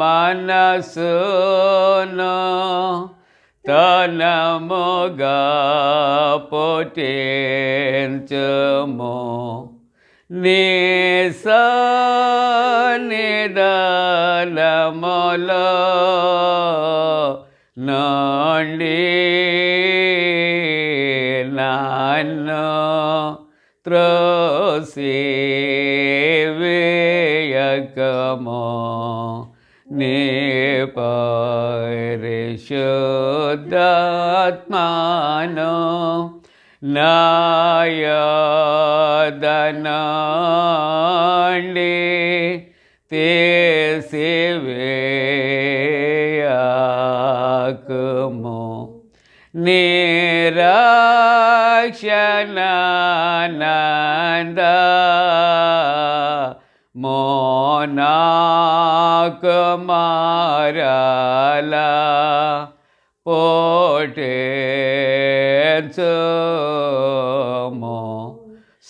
మనసును తనముగా పుట్టించుము నీ సన్నిధానములో నుండి నన్ను త్రోసివేయకము నీ పరిశుద్ధాత్మను నాయదనండి తీసివేయకము నిరక్షణానంద మోనాకుమారలా పోటెంచుము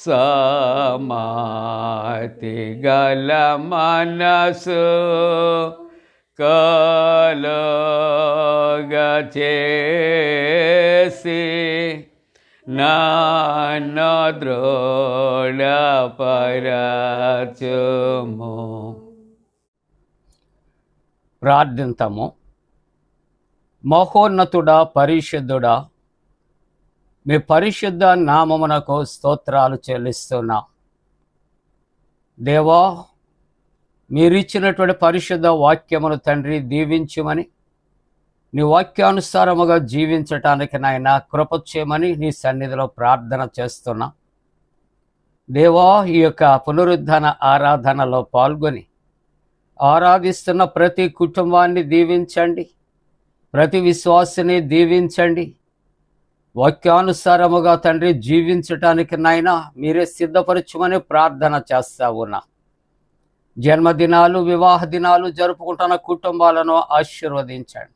సమాతి గల మనసు కలుగచేసి నన్ను దృఢపరచుము. ప్రార్థింతము. మహోన్నతుడా, పరిశుద్ధుడా, మీ పరిశుద్ధ నామమునకు స్తోత్రాలు చెల్లిస్తున్నా. దేవా, మీరిచ్చినటువంటి పరిశుద్ధ వాక్యమును తండ్రి దీవించుమని, నీ వాక్యానుసారముగా జీవించటానికి నాయన కృప చేయమని నీ సన్నిధిలో ప్రార్థన చేస్తున్నా. దేవా, ఈ యొక్క పునరుద్ధరణ ఆరాధనలో పాల్గొని ఆరాధిస్తున్న ప్రతి కుటుంబాన్ని దీవించండి, ప్రతి విశ్వాసిని దీవించండి. వాక్యానుసారముగా తండ్రి జీవించటానికి నాయన మీరే సిద్ధపరచుమని ప్రార్థన చేస్తా ఉన్నా. జన్మదినాలు, వివాహ దినాలు జరుపుకుంటున్న కుటుంబాలను ఆశీర్వదించండి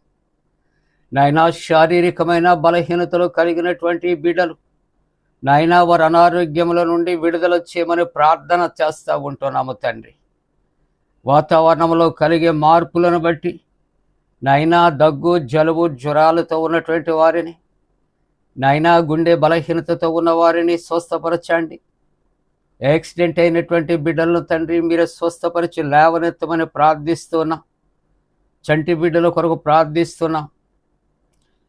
నాయన. శారీరకమైన బలహీనతలు కలిగినటువంటి బిడ్డలు నాయన, వారి అనారోగ్యముల నుండి విడుదల చేయమని ప్రార్థన చేస్తూ ఉంటున్నాము తండ్రి. వాతావరణంలో కలిగే మార్పులను బట్టి నాయనా దగ్గు, జలుబు, జ్వరాలతో ఉన్నటువంటి వారిని, నాయనా గుండె బలహీనతతో ఉన్న వారిని స్వస్థపరచండి. యాక్సిడెంట్ అయినటువంటి బిడ్డలను తండ్రి మీరే స్వస్థపరిచి లేవనెత్తమని ప్రార్థిస్తున్నా. చంటి బిడ్డల కొరకు ప్రార్థిస్తున్నా.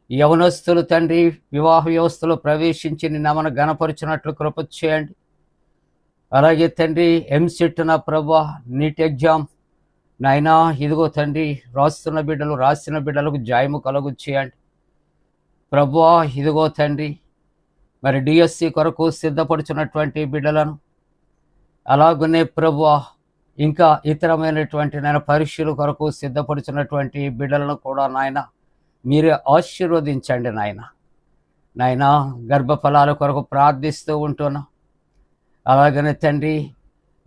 యవనస్తులు తండ్రి వివాహ వ్యవస్థలో ప్రవేశించి నిన్నమను గణపరిచినట్లు కృప చేయండి. అలాగే తండ్రి ఎంసెట్ నా ప్రభా, నీట్ ఎగ్జామ్ నాయనా ఇదిగో తండ్రి రాస్తున్న బిడ్డలు, రాసిన బిడ్డలకు జాయము కలుగు చేయండి ప్రభువా. ఇదిగో తండ్రి మరి డిఎస్సి కొరకు సిద్ధపడుచున్నటువంటి బిడ్డలను, అలాగనే ప్రభువా ఇంకా ఇతరమైనటువంటి నాయన పరీక్షల కొరకు సిద్ధపడుచున్నటువంటి బిడ్డలను కూడా నాయన మీరే ఆశీర్వదించండి నాయన. నాయన గర్భఫలాల కొరకు ప్రార్థిస్తూ ఉంటున్నా. అలాగనే తండ్రి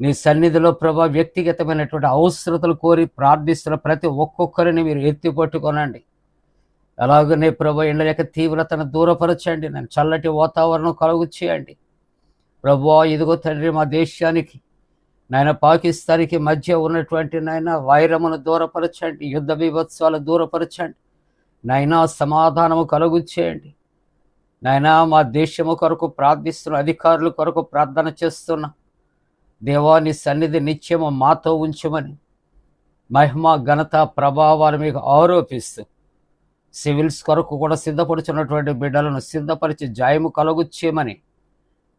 నీ సన్నిధిలో ప్రభా వ్యక్తిగతమైనటువంటి అవసరతలు కోరి ప్రార్థిస్తున్న ప్రతి ఒక్కొక్కరిని మీరు ఎత్తి పట్టుకోనండి. అలాగనే ప్రభా ఎండ యొక్క తీవ్రతను దూరపరచండి. నేను చల్లటి వాతావరణం కలుగు చేయండి ప్రభువా. ఇదిగో తండ్రి మా దేశానికి నాయన పాకిస్తాన్కి మధ్య ఉన్నటువంటి నాయన వైరమును దూరపరచండి, యుద్ధ బీభత్సాలు దూరపరచండి నాయనా. సమాధానము కలుగు చేయండి నాయనా. మా దేశము కొరకు ప్రార్థిస్తున్న అధికారుల కొరకు ప్రార్థన చేస్తున్నా. దేవా, నీ సన్నిధి నిత్యము మాతో ఉంచమని మహిమ, ఘనత, ప్రభావాలు మీకు ఆరోపిస్తూ సివిల్స్ కొరకు కూడా సిద్ధపడుచున్నటువంటి బిడ్డలను సిద్ధపరిచి జాయము కలుగు చేయమని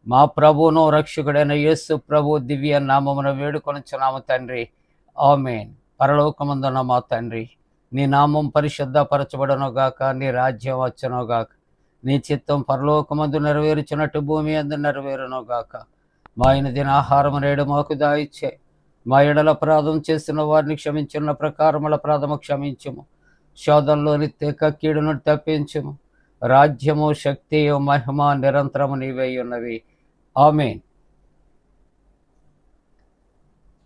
మా ప్రభువును రక్షకుడైన యేసు ప్రభు దివ్య నామమున వేడుకొనుచున్నాము తండ్రి. ఆమేన్. పరలోకమందున్న మా తండ్రి, నీ నామం పరిశుద్ధపరచబడనుగాక, నీ రాజ్యం వచ్చునుగాక, నీ చిత్తం పరలోకమందు నెరవేర్చినట్టు భూమి అందు నెరవేరునుగాక. మా ఆయన దిన ఆహారం నేడు మాకు దాయిచ్చే, మా ఎడల అపరాధం చేసిన వారిని క్షమించిన ప్రకారముల అపరాధము క్షమించుము, శోధంలోని తెక్క కీడును తప్పించుము. రాజ్యము, శక్తి, మహిమ నిరంతరము నీవై ఉన్నవి. ఆమేన్.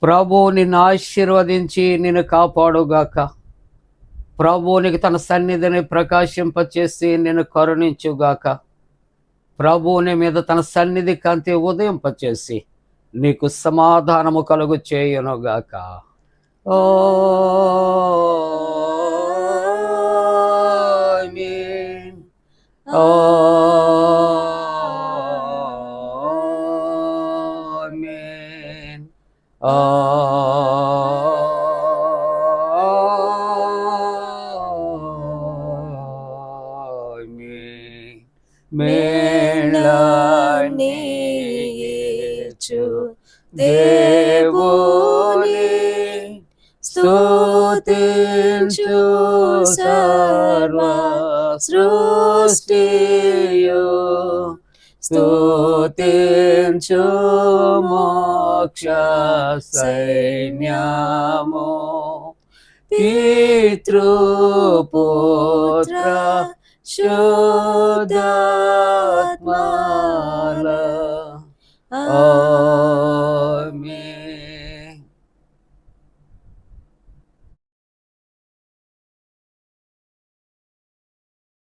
ప్రభువు నిన్ను ఆశీర్వదించి నిన్ను కాపాడుగాక. ప్రభువు నీకు తన సన్నిధిని ప్రకాశింపచేసి నిన్ను కరుణించుగాక. ప్రభువుని మీద తన సన్నిధి కాంతి ఉదయింపచేసి నీకు సమాధానము కలుగు చేయునుగాక. ఆమేన్. ఆమేన్. ఆమేన్. మేళనీయచు దేవుని స్తుతించు సర్వ సృష్టియు, స్తుతించు మోక్ష సైన్యము, పితృపుత్ర శుద్ధాత్మల